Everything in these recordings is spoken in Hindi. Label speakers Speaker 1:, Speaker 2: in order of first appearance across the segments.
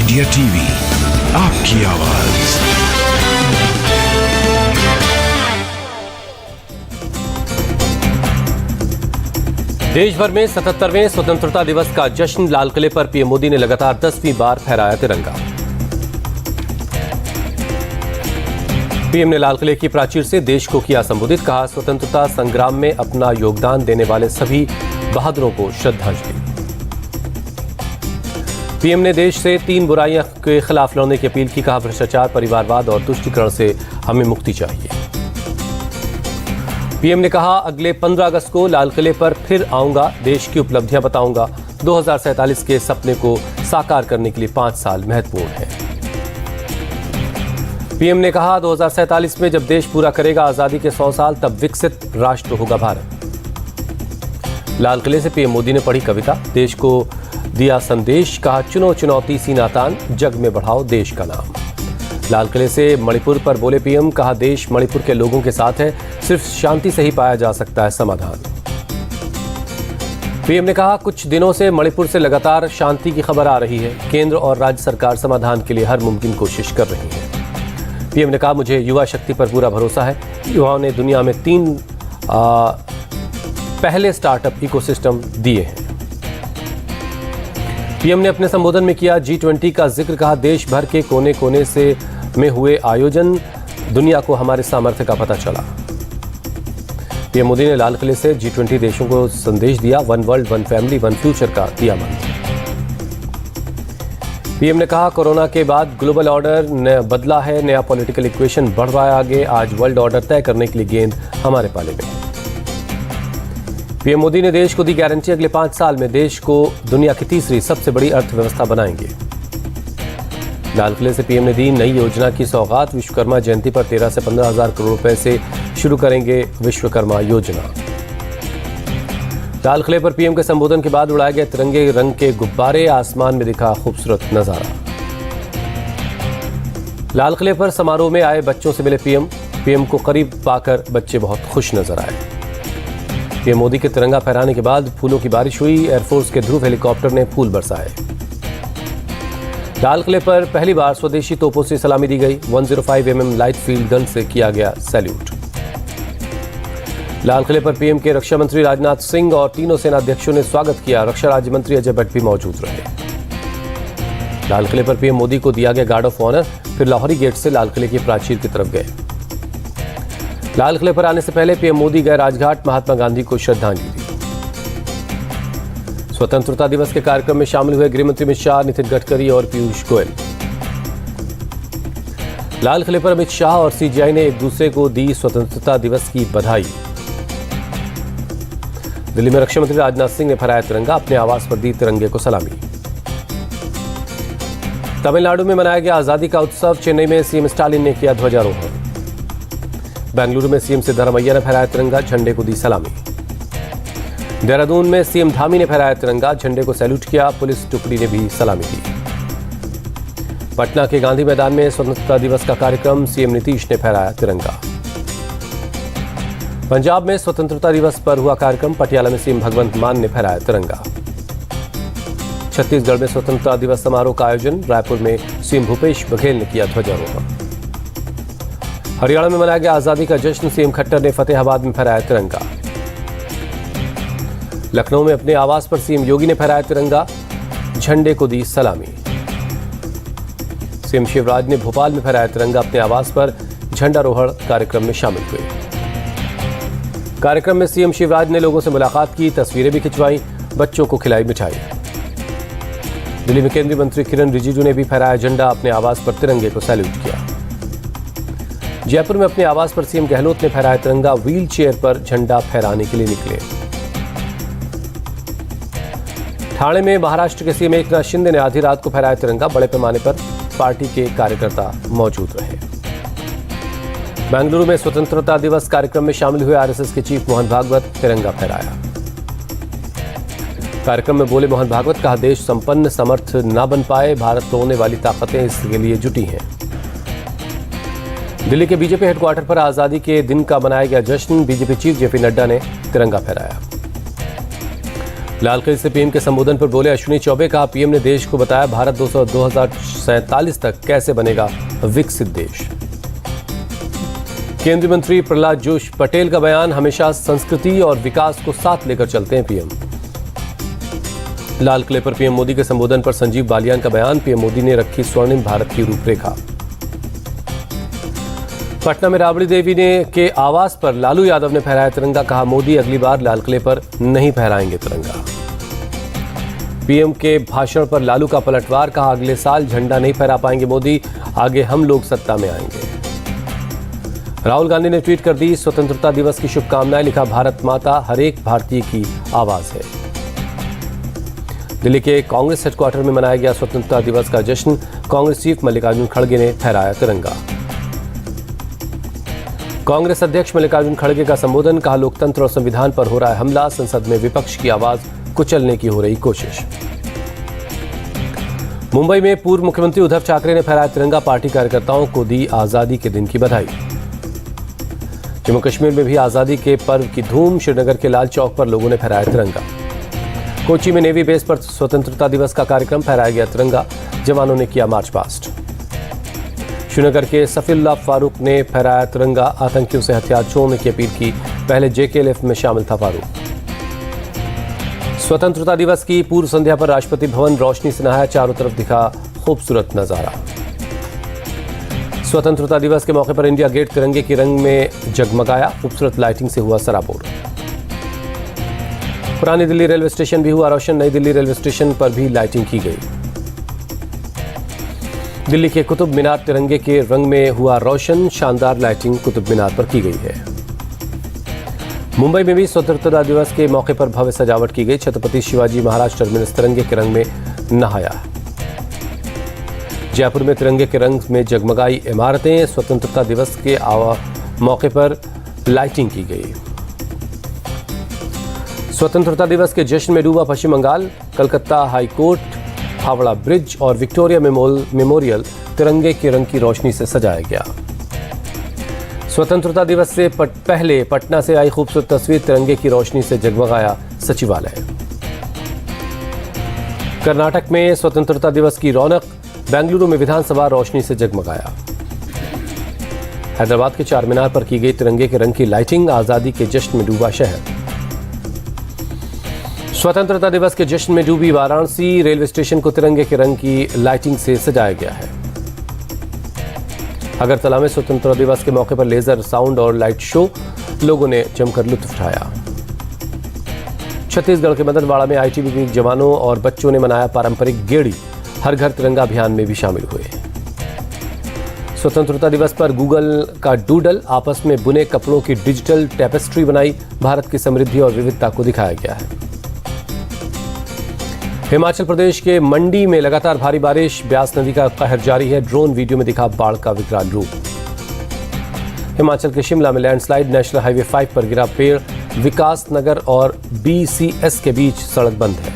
Speaker 1: इंडिया टीवी, आपकी आवाज।
Speaker 2: देश भर में 77वें स्वतंत्रता दिवस का जश्न। लाल किले पर पीएम मोदी ने लगातार 10वीं बार फहराया तिरंगा। पीएम ने लाल किले की प्राचीर से देश को किया संबोधित। कहा, स्वतंत्रता संग्राम में अपना योगदान देने वाले सभी बहादुरों को श्रद्धांजलि। पीएम ने देश से 3 बुराइयों के खिलाफ लड़ने की अपील की। कहा, भ्रष्टाचार, परिवारवाद और तुष्टीकरण से हमें मुक्ति चाहिए। पीएम ने कहा, अगले 15 अगस्त को लाल किले पर फिर आऊंगा, देश की उपलब्धियां बताऊंगा। 2047 के सपने को साकार करने के लिए 5 साल महत्वपूर्ण हैं। पीएम ने कहा, 2047 में जब देश पूरा करेगा आजादी के 100 साल, तब विकसित राष्ट्र होगा भारत। लाल किले से पीएम मोदी ने पढ़ी कविता, देश को दिया संदेश। कहा, चुनो चुनौती सीना तान, जग में बढ़ाओ देश का नाम। लाल किले से मणिपुर पर बोले पीएम। कहा, देश मणिपुर के लोगों के साथ है, सिर्फ शांति से ही पाया जा सकता है समाधान। पीएम ने कहा, कुछ दिनों से मणिपुर से लगातार शांति की खबर आ रही है। केंद्र और राज्य सरकार समाधान के लिए हर मुमकिन कोशिश कर रही है। पीएम ने कहा, मुझे युवा शक्ति पर पूरा भरोसा है। युवाओं ने दुनिया में 3 पहले स्टार्टअप इकोसिस्टम दिए हैं। पीएम ने अपने संबोधन में किया G20 का जिक्र। कहा, देश भर के कोने कोने से में हुए आयोजन, दुनिया को हमारे सामर्थ्य का पता चला। पीएम मोदी ने लाल किले से G20 देशों को संदेश दिया, 1 वर्ल्ड 1 फैमिली 1 फ्यूचर का दिया मंत्र। पीएम ने कहा, कोरोना के बाद ग्लोबल ऑर्डर बदला है, नया पॉलिटिकल इक्वेशन बढ़ रहा है आगे। आज वर्ल्ड ऑर्डर तय करने के लिए गेंद हमारे पाले में है। पीएम मोदी ने देश को दी गारंटी, अगले 5 साल में देश को दुनिया की तीसरी सबसे बड़ी अर्थव्यवस्था बनाएंगे। लाल किले से पीएम ने दी नई योजना की सौगात। विश्वकर्मा जयंती पर 13 से 15 हजार करोड़ रुपए से शुरू करेंगे विश्वकर्मा योजना। लाल किले पर पीएम के संबोधन के बाद उड़ाए गए तिरंगे रंग के गुब्बारे, आसमान में दिखा खूबसूरत नजारा। लाल किले पर समारोह में आए बच्चों से मिले पीएम। पीएम को करीब पाकर बच्चे बहुत खुश नजर आए। पीएम मोदी के तिरंगा फहराने के बाद फूलों की बारिश हुई। एयरफोर्स के ध्रुव हेलीकॉप्टर ने फूल बरसाए। लाल किले पर पहली बार स्वदेशी तोपों से सलामी दी गई। 105 mm लाइट फील्ड गन से किया गया सैल्यूट। लाल किले पर पीएम के रक्षा मंत्री राजनाथ सिंह और तीनों सेनाध्यक्षों ने स्वागत किया। रक्षा राज्य मंत्री अजय भट्ट भी मौजूद रहे। लाल किले पर पीएम मोदी को दिया गया गार्ड ऑफ ऑनर। फिर लाहौरी गेट से लाल किले की प्राचीर की तरफ गए। लाल किले पर आने से पहले पीएम मोदी गए राजघाट, महात्मा गांधी को श्रद्धांजलि दी। स्वतंत्रता दिवस के कार्यक्रम में शामिल हुए गृहमंत्री अमित शाह, नितिन गडकरी और पीयूष गोयल। लाल किले पर अमित शाह और सीजीआई ने एक दूसरे को दी स्वतंत्रता दिवस की बधाई। दिल्ली में रक्षा मंत्री राजनाथ सिंह ने फहराया तिरंगा, अपने आवास पर दी तिरंगे को सलामी। तमिलनाडु में मनाया गया आजादी का उत्सव। चेन्नई में सीएम स्टालिन ने किया ध्वजारोहण। बेंगलुरु में सीएम सिद्धारमैया ने फहराया तिरंगा, झंडे को दी सलामी। देहरादून में सीएम धामी ने फहराया तिरंगा, झंडे को सैल्यूट किया। पुलिस टुकड़ी ने भी सलामी दी। पटना के गांधी मैदान में स्वतंत्रता दिवस का कार्यक्रम, सीएम नीतीश ने फहराया तिरंगा। पंजाब में स्वतंत्रता दिवस पर हुआ कार्यक्रम, पटियाला में सीएम भगवंत मान ने फहराया तिरंगा। छत्तीसगढ़ में स्वतंत्रता दिवस समारोह का आयोजन, रायपुर में सीएम भूपेश बघेल ने किया ध्वजारोहण। हरियाणा में मनाया गया आजादी का जश्न, सीएम खट्टर ने फतेहाबाद में फहराया तिरंगा। लखनऊ में अपने आवास पर सीएम योगी ने फहराया तिरंगा, झंडे को दी सलामी। सीएम शिवराज ने भोपाल में फहराया तिरंगा, अपने आवास पर झंडारोहण कार्यक्रम में शामिल हुए। कार्यक्रम में सीएम शिवराज ने लोगों से मुलाकात की, तस्वीरें भी खिंचवाई, बच्चों को खिलाई मिठाई। दिल्ली में केंद्रीय मंत्री किरण रिजिजू ने भी फहराया झंडा, अपने आवास पर तिरंगे को सैल्यूट किया। जयपुर में अपने आवास पर सीएम गहलोत ने फहराया तिरंगा, व्हील चेयर पर झंडा फहराने के लिए निकले। ठाणे में महाराष्ट्र के सीएम एकनाथ शिंदे ने आधी रात को फहराया तिरंगा, बड़े पैमाने पर पार्टी के कार्यकर्ता मौजूद रहे। बेंगलुरु में स्वतंत्रता दिवस कार्यक्रम में शामिल हुए आरएसएस के चीफ मोहन भागवत, तिरंगा फहराया। कार्यक्रम में बोले मोहन भागवत, कहा, देश संपन्न समर्थ न बन पाए, भारत तोड़ने वाली ताकतें इसके लिए जुटी हैं। दिल्ली के बीजेपी हेडक्वार्टर पर आजादी के दिन का मनाया गया जश्न, बीजेपी चीफ जेपी नड्डा ने तिरंगा फहराया। लाल किले से पीएम के संबोधन पर बोले अश्विनी चौबे, कहा पीएम ने देश को बताया भारत 2047 तक कैसे बनेगा विकसित देश। केंद्रीय मंत्री प्रहलाद जोशी पटेल का बयान, हमेशा संस्कृति और विकास को साथ लेकर चलते हैं पीएम। लाल किले पर पीएम मोदी के संबोधन पर संजीव बालियान का बयान, पीएम मोदी ने रखी स्वर्णिम भारत की रूपरेखा। पटना में राबड़ी देवी के आवास पर लालू यादव ने फहराया तिरंगा, कहा मोदी अगली बार लाल किले पर नहीं फहराएंगे तिरंगा। पीएम के भाषण पर लालू का पलटवार, कहा अगले साल झंडा नहीं फहरा पाएंगे मोदी, आगे हम लोग सत्ता में आएंगे। राहुल गांधी ने ट्वीट कर दी स्वतंत्रता दिवस की शुभकामनाएं, लिखा भारत माता हर एक भारतीय की आवाज है। दिल्ली के कांग्रेस हेडक्वार्टर में मनाया गया स्वतंत्रता दिवस का जश्न, कांग्रेस चीफ मल्लिकार्जुन खड़गे ने फहराया तिरंगा। कांग्रेस अध्यक्ष मल्लिकार्जुन खड़गे का संबोधन, कहा लोकतंत्र और संविधान पर हो रहा है हमला, संसद में विपक्ष की आवाज कुचलने की हो रही कोशिश। मुंबई में पूर्व मुख्यमंत्री उद्धव ठाकरे ने फहराया तिरंगा, पार्टी कार्यकर्ताओं को दी आजादी के दिन की बधाई। जम्मू कश्मीर में भी आजादी के पर्व की धूम, श्रीनगर के लाल चौक पर लोगों ने फहराया तिरंगा। कोची में नेवी बेस पर स्वतंत्रता दिवस का कार्यक्रम, फहराया गया तिरंगा, जवानों ने किया मार्च पास्ट। श्रीनगर के सफीउल्लाह फारूक ने फहराया तिरंगा, आतंकियों से हथियार छोड़ने की अपील की, पहले JKLF में शामिल था फारूक। स्वतंत्रता दिवस की पूर्व संध्या पर राष्ट्रपति भवन रोशनी से नहाया, चारों तरफ दिखा खूबसूरत नजारा। स्वतंत्रता दिवस के मौके पर इंडिया गेट तिरंगे के रंग में जगमगाया, खूबसूरत लाइटिंग से हुआ सराबोर। पुरानी दिल्ली रेलवे स्टेशन भी हुआ रोशन, नई दिल्ली रेलवे स्टेशन पर भी लाइटिंग की गई। दिल्ली के कुतुब मीनार तिरंगे के रंग में हुआ रोशन, शानदार लाइटिंग कुतुब मीनार पर की गई है। मुंबई में भी स्वतंत्रता दिवस के मौके पर भव्य सजावट की गई, छत्रपति शिवाजी महाराज टर्मिनस तिरंगे के रंग में नहाया। जयपुर में तिरंगे के रंग में जगमगाई इमारतें, स्वतंत्रता दिवस के मौके पर लाइटिंग की गई। स्वतंत्रता दिवस के जश्न में डूबा Paschim Bangal, Calcutta high court, Howrah bridge और विक्टोरिया मेमोरियल तिरंगे के रंग की रोशनी से सजाया गया। स्वतंत्रता दिवस से पहले पटना से आई खूबसूरत तस्वीर, तिरंगे की रोशनी से जगमगाया सचिवालय। कर्नाटक में स्वतंत्रता दिवस की रौनक, बेंगलुरु में विधानसभा रोशनी से जगमगाया। हैदराबाद के चार मीनार पर की गई तिरंगे के रंग की लाइटिंग, आजादी के जश्न में डूबा शहर। स्वतंत्रता दिवस के जश्न में डूबी वाराणसी, रेलवे स्टेशन को तिरंगे के रंग की लाइटिंग से सजाया गया है। अगरतला में स्वतंत्रता दिवस के मौके पर लेजर साउंड और लाइट शो, लोगों ने जमकर लुत्फ उठाया। छत्तीसगढ़ के मदनवाड़ा में ITBP जवानों और बच्चों ने मनाया पारंपरिक गेड़ी, हर घर तिरंगा अभियान में भी शामिल हुए। स्वतंत्रता दिवस पर गूगल का डूडल, आपस में बुने कपड़ों की डिजिटल टेपेस्ट्री बनाई, भारत की समृद्धि और विविधता को दिखाया गया है। हिमाचल प्रदेश के मंडी में लगातार भारी बारिश, ब्यास नदी का कहर जारी है, ड्रोन वीडियो में दिखा बाढ़ का विकराल रूप। हिमाचल के शिमला में लैंडस्लाइड, नेशनल हाईवे 5 पर गिरा पेड़, विकास नगर और BCS के बीच सड़क बंद है।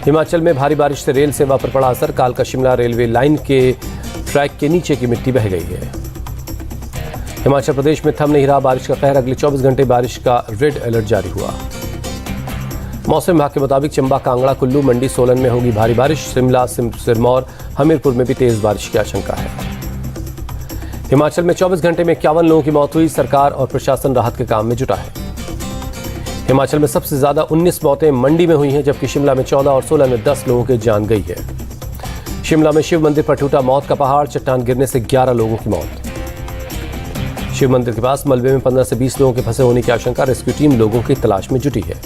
Speaker 2: हिमाचल में भारी बारिश से रेल सेवा पर पड़ा असर, कालका शिमला रेलवे लाइन के ट्रैक के नीचे की मिट्टी बह गई है। हिमाचल प्रदेश में थम नहीं रहा बारिश का कहर, अगले 24 घंटे बारिश का रेड अलर्ट जारी हुआ। मौसम विभाग के मुताबिक चंबा, कांगड़ा, कुल्लू, मंडी, सोलन में होगी भारी बारिश, शिमला, सिरमौर, हमीरपुर में भी तेज बारिश की आशंका है। हिमाचल में 24 घंटे में 51 लोगों की मौत हुई, सरकार और प्रशासन राहत के काम में जुटा है। हिमाचल में सबसे ज्यादा 19 मौतें मंडी में हुई हैं, जबकि शिमला में 14 और सोलन में 10 लोगों की जान गई है। शिमला में शिव मंदिर पर टूटा मौत का पहाड़, चट्टान गिरने से 11 लोगों की मौत। शिव मंदिर के पास मलबे में 15 से 20 लोगों के फंसे होने की आशंका, रेस्क्यू टीम लोगों की तलाश में जुटी है।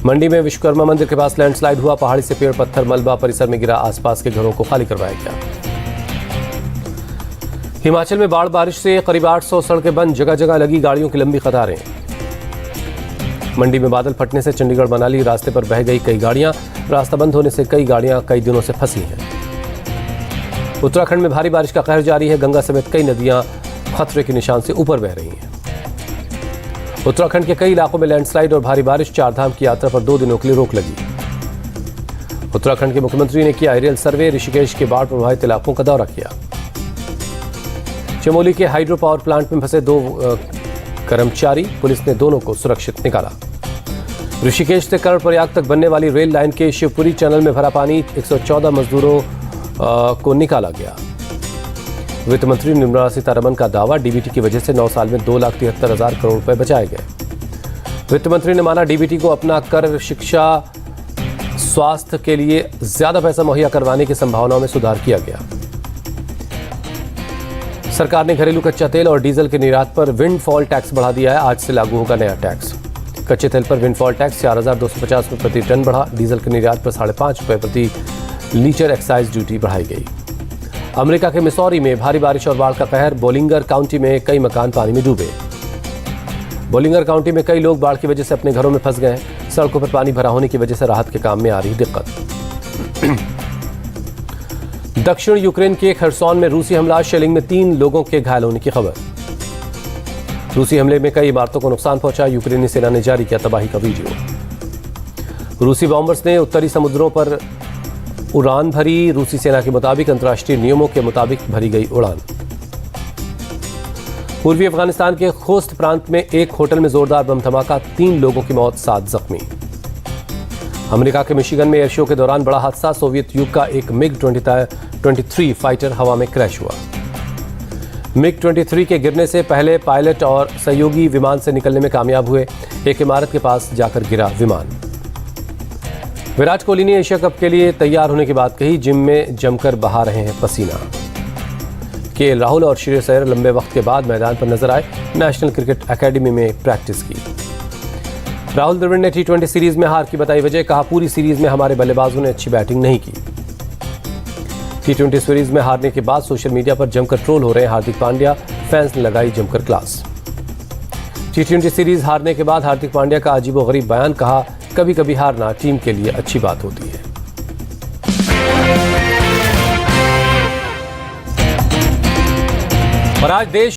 Speaker 2: मंडी में विश्वकर्मा मंदिर के पास लैंडस्लाइड हुआ, पहाड़ी से पेड़ पत्थर मलबा परिसर में गिरा, आसपास के घरों को खाली करवाया गया। हिमाचल में बाढ़ बारिश से करीब 800 सड़कें बंद, जगह जगह लगी गाड़ियों की लंबी कतारें। मंडी में बादल फटने से चंडीगढ़ मनाली रास्ते पर बह गई कई गाड़ियां, रास्ता बंद होने से कई गाड़ियां कई दिनों से फंसी हैं। उत्तराखंड में भारी बारिश का कहर जारी है, गंगा समेत कई नदियां खतरे के निशान से ऊपर बह रही हैं। उत्तराखंड के कई इलाकों में लैंडस्लाइड और भारी बारिश, चारधाम की यात्रा पर 2 दिनों के लिए रोक लगी। उत्तराखंड के मुख्यमंत्री ने किया एरियल सर्वे, ऋषिकेश के बाढ़ प्रभावित इलाकों का दौरा किया। चमोली के हाइड्रो पावर प्लांट में फंसे 2 कर्मचारी, पुलिस ने दोनों को सुरक्षित निकाला। ऋषिकेश से कर्णप्रयाग तक बनने वाली रेल लाइन के शिवपुरी चैनल में भरा पानी, 114 मजदूरों को निकाला गया। वित्त मंत्री निर्मला सीतारमण का दावा, डीबीटी की वजह से 9 साल में 2,73,000 करोड़ रुपए बचाए गए। वित्त मंत्री ने माना, डीबीटी को अपना कर शिक्षा स्वास्थ्य के लिए ज्यादा पैसा मुहैया करवाने की संभावनाओं में सुधार किया गया। सरकार ने घरेलू कच्चा तेल और डीजल के निर्यात पर विंडफॉल टैक्स बढ़ा दिया है। आज से लागू होगा नया टैक्स। कच्चे तेल पर विंडफॉल टैक्स 4,250 रुपये प्रति टन बढ़ा। डीजल के निर्यात पर 5.5 रुपये प्रति लीटर एक्साइज ड्यूटी बढ़ाई गई। अमेरिका के मिसौरी में भारी बारिश और बाढ़ का कहर। बोलिंगर काउंटी में कई मकान पानी में डूबे। बोलिंगर काउंटी में कई लोग बाढ़ की वजह से अपने घरों में फंस गए हैं। सड़कों पर पानी भरा होने की वजह से राहत के काम में आ रही दिक्कत। दक्षिण यूक्रेन के खरसोन में रूसी हमला, शेलिंग में 3 लोगों के घायल होने की खबर। रूसी हमले में कई इमारतों को नुकसान पहुंचा। यूक्रेनी सेना ने जारी किया तबाही का वीडियो। रूसी बॉम्बर्स ने उत्तरी समुद्रों पर उड़ान भरी। रूसी सेना के मुताबिक अंतर्राष्ट्रीय नियमों के मुताबिक भरी गई उड़ान। पूर्वी अफगानिस्तान के खोस्त प्रांत में एक होटल में जोरदार बम धमाका, 3 लोगों की मौत, 7 जख्मी। अमेरिका के मिशिगन में एयर शो के दौरान बड़ा हादसा, सोवियत युग का एक मिग-23 फाइटर हवा में क्रैश हुआ। मिग-23 के गिरने से पहले पायलट और सहयोगी विमान से निकलने में कामयाब हुए। एक इमारत के पास जाकर गिरा विमान। विराट कोहली ने एशिया कप के लिए तैयार होने की बात कही। जिम में जमकर बहा रहे हैं पसीना। केएल राहुल और श्रेयस अय्यर लंबे वक्त के बाद मैदान पर नजर आए। नेशनल क्रिकेट एकेडमी में प्रैक्टिस की। राहुल द्रविड़ ने T20 सीरीज में हार की बताई वजह। कहा, पूरी सीरीज में हमारे बल्लेबाजों ने अच्छी बैटिंग नहीं की। T20 सीरीज में हारने के बाद सोशल मीडिया पर जमकर ट्रोल हो रहे हैं हार्दिक पांड्या। फैंस ने लगाई जमकर क्लास। T20 सीरीज हारने के बाद हार्दिक पांड्या का अजीबोगरीब बयान। कहा, कभी कभी हारना टीम के लिए अच्छी बात होती है। और आज देश